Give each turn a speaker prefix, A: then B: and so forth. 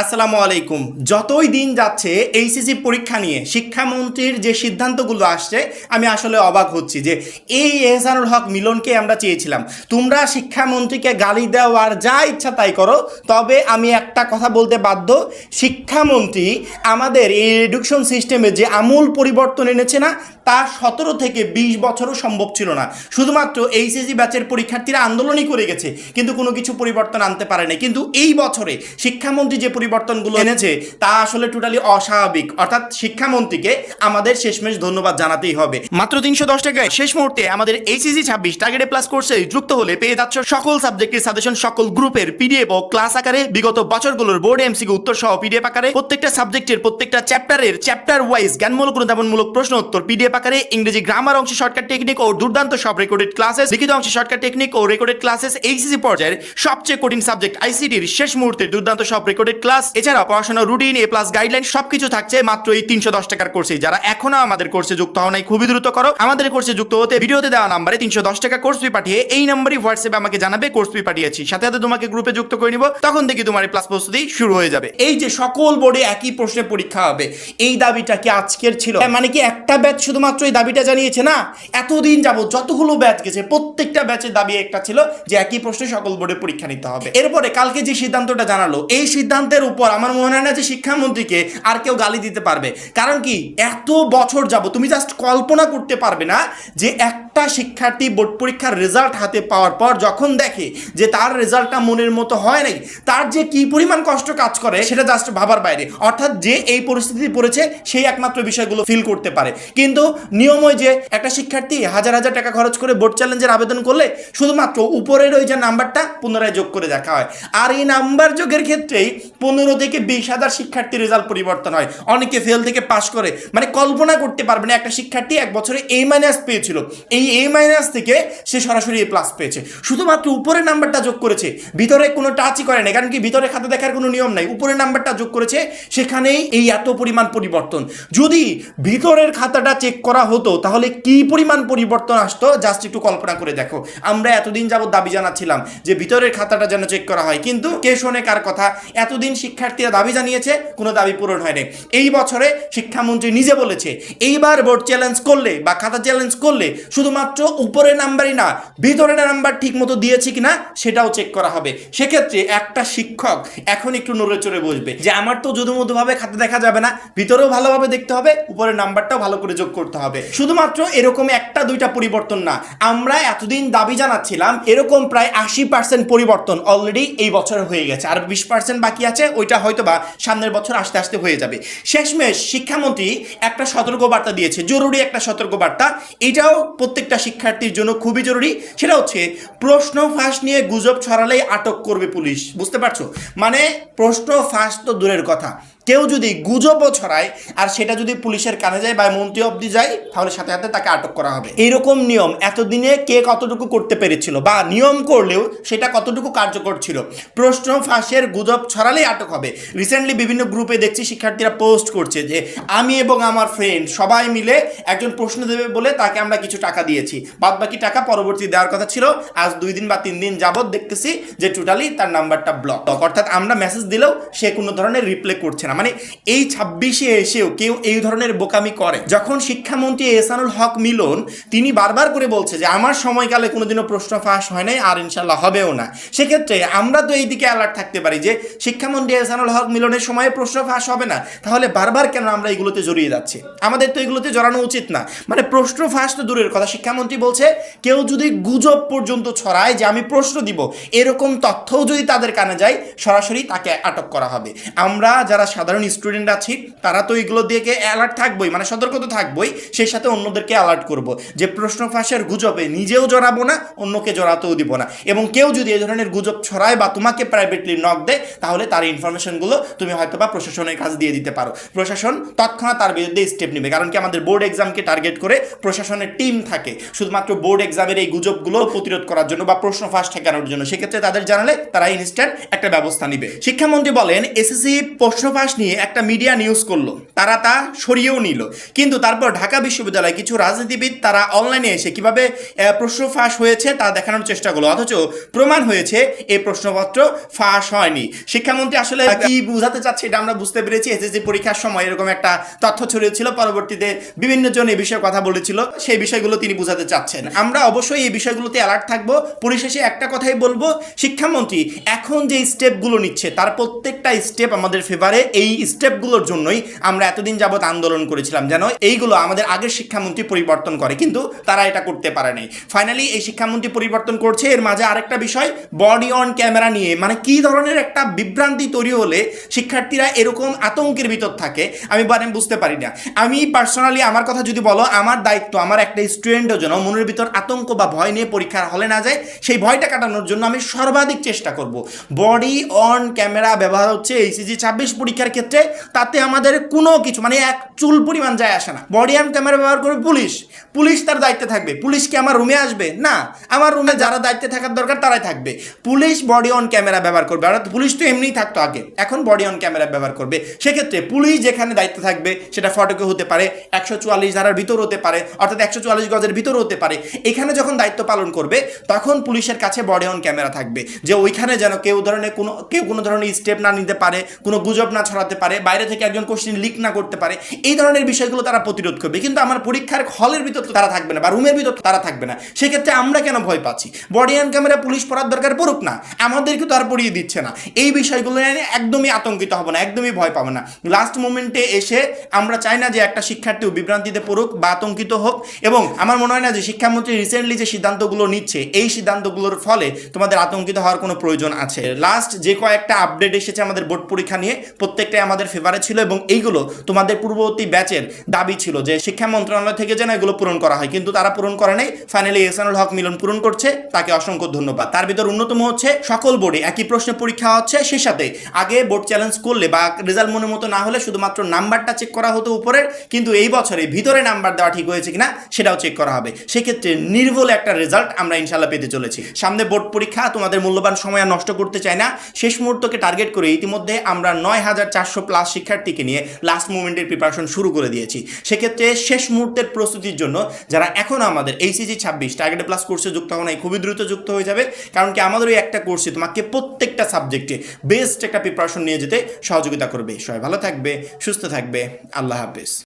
A: আসসালামু আলাইকুম। যতই দিন যাচ্ছে এইচএসসি পরীক্ষা নিয়ে শিক্ষামন্ত্রীর যে সিদ্ধান্তগুলো আসছে আমি আসলে অবাক হচ্ছি যে এই এহসানুল হক মিলনকে আমরা চেয়েছিলাম। তোমরা শিক্ষামন্ত্রীকে গালি দাও আর যা ইচ্ছা তাই করো, তবে আমি একটা কথা বলতে বাধ্য, শিক্ষামন্ত্রী আমাদের এই এডুকেশন সিস্টেমে যে আমূল পরিবর্তন এনেছে না, তা 17 থেকে 20 বছরও সম্ভব ছিল না। শুধুমাত্র এইচএসসি ব্যাচের পরীক্ষার্থীরা আন্দোলনই করে গেছে, কিন্তু কোনো কিছু পরিবর্তন আনতে পারে না। কিন্তু এই বছরে শিক্ষামন্ত্রী যে পরিবর্তনগুলো এনেছে তা আসলে টোটালি অস্বাভাবিক। অর্থাৎ শিক্ষামন্ত্রীকে আমাদের শেষমেশ ধন্যবাদ জানাতেই হবে। মাত্র 310 টাকায় শেষ মুহূর্তে আমাদের এইচএসসি 26 টার্গেটে প্লাস কোর্সে যুক্ত হলে পেয়ে যাচ্ছ সকল সাবজেক্টের সাজেশন, সকল গ্রুপের পিডিএফ ও ক্লাস আকারে, বিগত বছরগুলোর বোর্ড এমসিকিউ উত্তর সহ পিডিএফ আকারে, প্রত্যেকটা সাবজেক্টের প্রত্যেকটা চ্যাপ্টার ওয়াইজ জ্ঞানমূলক অনুধাবনমূলক প্রশ্ন উত্তর পিডিএফ আকারে, ইংরেজি গ্রামার অংশে শর্টকাট টেকনিক ও দুর্দান্ত সব রেকর্ডেড ক্লাসেস, লিখিত অংশে শর্টকাট টেকনিক ও রেকর্ডেড ক্লাসেস, এইচএসসি পর্যায়ের সবচেয়ে কঠিন সাবজেক্ট আইসিটির শেষ মুহূর্তে দুর্দান্ত সব রেকর্ডেড ক্লাস, এছাড়া পড়াশোনা রুটিন, এ প্লাস গাইডলাইন সবকিছু থাকছে মাত্র এই 310 টাকার কোর্সে। যারা এখনো আমাদের কোর্সে যুক্ত হও নাই, খুবই দ্রুত করো। আমাদের কোর্সে যুক্ত হতে ভিডিওতে দেওয়া নাম্বারে 310 টাকা কোর্স ফি পাঠিয়ে এই নাম্বারই হোয়াটসঅ্যাপে আমাকে জানাবে কোর্স ফি পাঠিয়েছি, সাথে সাথে তোমাকে গ্রুপে যুক্ত করে নিব। তখন থেকে তোমার ক্লাস প্রস্তুতি শুরু হয়ে যাবে। এই যে সকল বোর্ডে একই প্রশ্নে পরীক্ষা হবে, এই দাবিটা কি আজকের ছিল? মানে কি একটা ব্যাচ শুধুমাত্র এই দাবিটা জানিয়েছে? না, এতদিন যাবত যতগুলো ব্যাচ গেছে প্রত্যেকটা ব্যাচের দাবি একটা ছিল যে একই প্রশ্নে সকল বোর্ডে পরীক্ষা নিতে হবে। এরপরে কালকে যে সিদ্ধান্তটা জানালো, এই সিদ্ধান্তের উপর আমার মনে হয় না যে শিক্ষামন্ত্রীকে আর কেউ গালি দিতে পারবে। কারণ কি, এত বছর যাবো তুমি জাস্ট কল্পনা করতে পারবে না যে একটা শিক্ষার্থী বোর্ড পরীক্ষার রেজাল্ট হাতে পাওয়ার পর যখন দেখে যে তার রেজাল্টটা মনের মতো হয় নাই, তার যে কি পরিমাণ কষ্ট কাজ করে সেটা জাস্ট ভাবার বাইরে। অর্থাৎ যে এই পরিস্থিতি পড়েছে সেই একমাত্র বিষয়গুলো ফিল করতে পারে। কিন্তু নিয়ম ওই যে একটা শিক্ষার্থী হাজার হাজার টাকা খরচ করে বোর্ড চ্যালেঞ্জের আবেদন করলে শুধুমাত্র উপরের ওই যে নাম্বারটা পুনরায় যোগ করে দেখা হয়। আর এই নাম্বার যোগের ক্ষেত্রেই 15 থেকে 20,000 শিক্ষার্থী রেজাল্ট পরিবর্তন হয়। অনেকে ফেল থেকে পাশ করে। মানে কল্পনা করতে পারবে না একটা শিক্ষার্থী এক বছরে এ মাইনাস পেয়েছিল, এই এ মাইনাস থেকে সে সরাসরি এ প্লাস পেয়েছে, শুধুমাত্র উপরের নাম্বারটা যোগ করেছে, ভিতরে কোনো টাচই করে না। কারণ কি, ভিতরে খাতা দেখার কোনো নিয়ম নাই, উপরের নাম্বারটা যোগ করেছে, সেখানেই এই এত পরিমাণ পরিবর্তন। যদি ভিতরের খাতাটা চেক করা হতো তাহলে কি পরিমাণ পরিবর্তন আসতো জাস্ট একটু কল্পনা করে দেখো। আমরা এতদিন যাবত দাবি জানাচ্ছিলাম যে ভিতরের খাতাটা যেন চেক করা হয়, কিন্তু কে শোনে কার কথা? এতদিন শিক্ষার্থীরা দাবি জানিয়েছে, কোনো দাবি পূরণ হয়নি। এই বছরে শিক্ষামন্ত্রী নিজে বলেছে এইবার বোর্ড চ্যালেঞ্জ করলে বা খাতা চ্যালেঞ্জ করলে শুধুমাত্র উপরের নাম্বারই না, ভিতরের নাম্বার ঠিক মতো দিয়েছে কিনা সেটাও চেক করা হবে। সেক্ষেত্রে একটা শিক্ষক এখন একটু নড়ে চড়ে বসবে যে আমার তো যদুমধুভাবে খাতা দেখা যাবে না, ভিতরেও ভালোভাবে দেখতে হবে, উপরের নাম্বারটাও ভালো করে যোগ করতে হবে। শুধুমাত্র এরকম একটা দুইটা পরিবর্তন না, আমরা এতদিন দাবি জানাচ্ছিলাম এরকম প্রায় 80% পরিবর্তন অলরেডি এই বছর হয়ে গেছে, আর 20% বাকি আছে, ওইটা হয়তো বা সামনের বছর আস্তে আস্তে হয়ে যাবে। শেষমেশ শিক্ষামন্ত্রী একটা সতর্কবার্তা দিয়েছে, জরুরি একটা সতর্কবার্তা। এটাও প্রত্যেকটা শিক্ষার্থীর জন্য খুবই জরুরি। সেটা হচ্ছে প্রশ্ন ফাঁস নিয়ে গুজব ছড়ালেই আটক করবে পুলিশ। বুঝতে পারছো? মানে প্রশ্ন ফাঁস তো দূরের কথা, কেউ যদি গুজবও ছড়ায় আর সেটা যদি পুলিশের কানে যায় বা মন্ত্রী অবধি যায়, তাহলে সাথে সাথে তাকে আটক করা হবে। এইরকম নিয়ম এতদিনে কে কতটুকু করতে পেরেছিল, বা নিয়ম করলেও সেটা কতটুকু কার্যকর ছিল? প্রশ্ন ফাঁসের গুজব ছড়ালেই আটক হবে। রিসেন্টলি বিভিন্ন গ্রুপে দেখছি শিক্ষার্থীরা পোস্ট করছে যে আমি এবং আমার ফ্রেন্ড সবাই মিলে একজন প্রশ্ন দেবে বলে তাকে আমরা কিছু টাকা দিয়েছি, বাদ বাকি টাকা পরবর্তী দেওয়ার কথা ছিল। আজ 2 দিন বা 3 দিন যাবত দেখতেছি যে টোটালি তার নাম্বারটা ব্লক। অর্থাৎ আমরা মেসেজ দিলেও সে কোনো ধরনের রিপ্লাই করছে না। মানে এই 26-এ এসেও কেউ এই ধরনের বোকামি করে। যখন শিক্ষামন্ত্রী এহসানুল হক মিলন তিনি বারবার করে বলছে যে আমার সময়কালে কোনোদিনও প্রশ্ন ফাঁস হয় নাই আর ইনশাল্লাহ হবেও না, সেক্ষেত্রে আমরা তো এই দিকে অ্যালার্ট থাকতে পারি যে শিক্ষামন্ত্রী এহসানুল হক মিলনের সময়ে প্রশ্ন ফাঁস হবে না, তাহলে বারবার কেন আমরা এগুলোতে জড়িয়ে যাচ্ছি? আমাদের তো এগুলোতে জড়ানো উচিত না। মানে প্রশ্ন ফাঁস তো দূরের কথা, শিক্ষামন্ত্রী বলছে কেউ যদি গুজব পর্যন্ত ছড়ায় যে আমি প্রশ্ন দিব, এরকম তথ্যও যদি তাদের কানে যায় সরাসরি তাকে আটক করা হবে। আমরা যারা সাধারণ স্টুডেন্ট আছি তারা তো এগুলো দিয়ে অ্যালার্ট থাকবোই, মানে সতর্ক তো থাকবোই, সেই সাথে অন্যদেরকে অ্যালার্ট করব যে প্রশ্ন ফাঁসের গুজবে নিজেও জড়াবো না, অন্যকে জড়াতেও দিব না। এবং কেউ যদি এই ধরনের গুজব ছড়ায় বা তোমাকে প্রাইভেটলি নক দেয়, তাহলে তার ইনফরমেশনগুলো তুমি হয়তো বা প্রশাসনের কাছে দিয়ে দিতে পারো। প্রশাসন তৎক্ষণাৎ তার বিরুদ্ধে স্টেপ নেবে। কারণ কি, আমাদের বোর্ড এক্সামকে টার্গেট করে প্রশাসনের টিম থাকে শুধুমাত্র বোর্ড এক্সামের এই গুজবগুলো প্রতিরোধ করার জন্য বা প্রশ্ন ফাঁস ঠেকানোর জন্য। সেক্ষেত্রে তাদের জানালে তারা ইনস্ট্যান্ট একটা ব্যবস্থা নেবে। শিক্ষামন্ত্রী বলেন এসএসসি প্রশ্ন ফাঁস নিয়ে একটা মিডিয়া নিউজ করলো, তারা তা সরিয়েও নিল, কিন্তু তারপর ঢাকা বিশ্ববিদ্যালয়ে কিছু রাজনীতিবিদ তারা অনলাইনে এসে কিভাবে প্রশ্ন ফাঁস হয়েছে তা দেখানোর চেষ্টা করলো, অথচ প্রমাণ হয়েছে এই প্রশ্নপত্র ফাঁস হয়নি। শিক্ষামন্ত্রী আসলে কি বোঝাতে চাচ্ছে এটা আমরা বুঝতে পেরেছি। এসএসসি পরীক্ষার সময় এরকম একটা তথ্য ছড়িয়েছিল, পরবর্তীতে বিভিন্ন জন এই বিষয়ে কথা বলেছিল, সেই বিষয়গুলো তিনি বোঝাতে চাচ্ছেন। আমরা অবশ্যই এই বিষয়গুলোতে অ্যালার্ট থাকবো। পরিশেষে একটা কথাই বলবো, শিক্ষামন্ত্রী এখন যে স্টেপগুলো নিচ্ছে তার প্রত্যেকটা স্টেপ আমাদের ফেভারে। এই স্টেপগুলোর জন্যই আমরা এতদিন যাবৎ আন্দোলন করেছিলাম যেন এইগুলো আমাদের আগের শিক্ষামন্ত্রী পরিবর্তন করে, কিন্তু তারা এটা করতে পারে নাই। ফাইনালি এই শিক্ষামন্ত্রী পরিবর্তন করছে। এর মাঝে আরেকটা বিষয়, বডি অন ক্যামেরা নিয়ে মানে কি ধরনের একটা বিভ্রান্তি তৈরি হলে শিক্ষার্থীরা এরকম আতঙ্কের ভিতর থাকে আমি বুঝতে পারি না। আমি পার্সোনালি আমার কথা যদি বলো, আমার দায়িত্ব আমার একটা স্টুডেন্টের জন্য মনের ভিতর আতঙ্ক বা ভয় নিয়ে পরীক্ষার হলে না যায়, সেই ভয়টা কাটানোর জন্য আমি সর্বাধিক চেষ্টা করব। বডি অন ক্যামেরা ব্যবহার হচ্ছে এইচএসসি 26 পরীক্ষার ক্ষেত্রে, তাতে আমাদের কোনো কিছু মানে এক চুল পরিমাণ যায় আসে না। বডি অন ক্যামেরা ব্যবহার করবে পুলিশ তার দায়িত্বে থাকবে। পুলিশ কি আমার রুমে আসবে? না, আমার রুমে যারা দায়িত্বে থাকার দরকার তারাই থাকবে। পুলিশ বডি অন ক্যামেরা ব্যবহার করবে, অর্থাৎ পুলিশ তো এমনিই থাকতো আগে, এখন বডি অন ক্যামেরা ব্যবহার করবে। সেক্ষেত্রে পুলিশ যেখানে দায়িত্বে থাকবে সেটা ফটকে হতে পারে, 144 ধারার ভিতর হতে পারে, অর্থাৎ 144 গজের ভিতর হতে পারে। এখানে যখন দায়িত্ব পালন করবে তখন পুলিশের কাছে বডি অন ক্যামেরা থাকবে, যে ওইখানে যেন কেউ কোনো ধরনের স্টেপ না নিতে পারে, কোনো গুজব না ছড়াতে পারে, বাইরে থেকে একজন কোশ্চেন লিক না করতে পারে। এই ধরনের বিষয়গুলো তারা প্রতিরোধ করবে। কিন্তু আমার পরীক্ষার হলের ভিতর তারা থাকবে না বা রুমের ভিতর তারা থাকবে না। সেক্ষেত্রে আমরা কেন ভয় পাচ্ছি? বডি অন ক্যামেরা পুলিশ পড়ার দরকার পড়ুক না, আমাদেরকে তো আর পড়িয়ে দিচ্ছে না। এই বিষয়গুলো নিয়ে একদমই আতঙ্কিত হব না, একদমই ভয় পাবো না। লাস্ট মোমেন্টে এসে আমরা চাই না যে একটা শিক্ষার্থীও বিভ্রান্তিতে পড়ুক বা আতঙ্কিত হোক। এবং আমার মনে হয় না যে শিক্ষামন্ত্রী রিসেন্টলি যে সিদ্ধান্তগুলো নিচ্ছে, এই সিদ্ধান্তগুলোর ফলে তোমাদের আতঙ্কিত হওয়ার কোনো প্রয়োজন আছে। লাস্ট যে কয়েকটা আপডেট এসেছে আমাদের বোর্ড পরীক্ষা নিয়ে, প্রত্যেকটাই আমাদের ফেভারে ছিল এবং এইগুলো তোমাদের পূর্ববর্তী ব্যাচের দাবি ছিল যে শিক্ষা মন্ত্রণালয় থেকে যেন এগুলো পূরণ করা হয়, কিন্তু তারা পূরণ করে নাই। ফাইনালি এহসানুল হক মিলন পূরণ করছে, তাকে অসংখ্য ধন্যবাদ। তার ভিতর অন্যতম হচ্ছে সকল বোর্ডে একই প্রশ্নে পরীক্ষা হচ্ছে, সেই সাথে আগে বোর্ড চ্যালেঞ্জ করলে বা রেজাল্ট মনের মতো না হলে শুধুমাত্র নাম্বারটা চেক করা হতো উপরের, কিন্তু এই বছরে ভিতরে নাম্বার দেওয়া ঠিক হয়েছে কিনা সেটাও চেক করা হবে। সেক্ষেত্রে নির্ভুল একটা রেজাল্ট আমরা ইনশাল্লাহ পেতে চলেছি। সামনে বোর্ড পরীক্ষা, তোমাদের মূল্যবান সময় আর নষ্ট করতে চাই না। শেষ মুহূর্তকে টার্গেট করে ইতিমধ্যে আমরা 9400+ শিক্ষার্থীকে নিয়ে লাস্ট মোমেন্টের প্রিপারেশন শুরু করে দিয়েছি। সেক্ষেত্রে শেষ মুহূর্তের প্রস্তুতির জন্য যারা এখনও আমাদের এইচএসসি 26 টার্গেটে প্লাস কোর্সে যুক্ত হন, খুবই দ্রুত যুক্ত হয়ে যাবে। কারণ কি আমাদের ওই একটা কোর্সে তোমাকে প্রত্যেকটা সাবজেক্টে বেস্ট একটা প্রিপারেশন নিয়ে যেতে সহযোগিতা করবে। সবাই ভালো থাকবে, সুস্থ থাকবে। আল্লাহ হাফেজ।